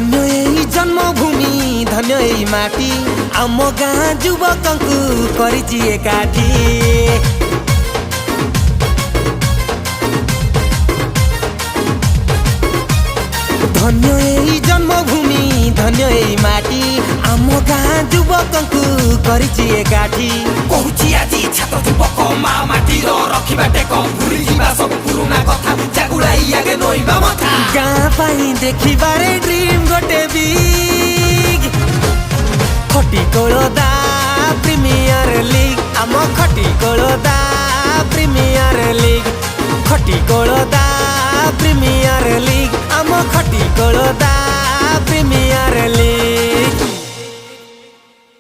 धन्य एई जन्मभूमि धन्य एई माटी आम गाँ युवकंकु करिछि एकाठी। धन्य एई जन्मभूमि धन्य एई माटी आम गाँ युवकंकु करिछि एकाठी। कहुछि आजी छात्र युवक मा माटीर रखिबा टेक भूली जिबा सब पुरुना कथा जागुड़ाई आगे नोइबा मथा। गाँ पाई देखिबारे ड्रीम गोटे बिग खटिकोलदा प्रीमियर लीग आम खटिकोलदा प्रीमियर लीग खटिकोलदा प्रीमियर लीग आम खटिकोलदा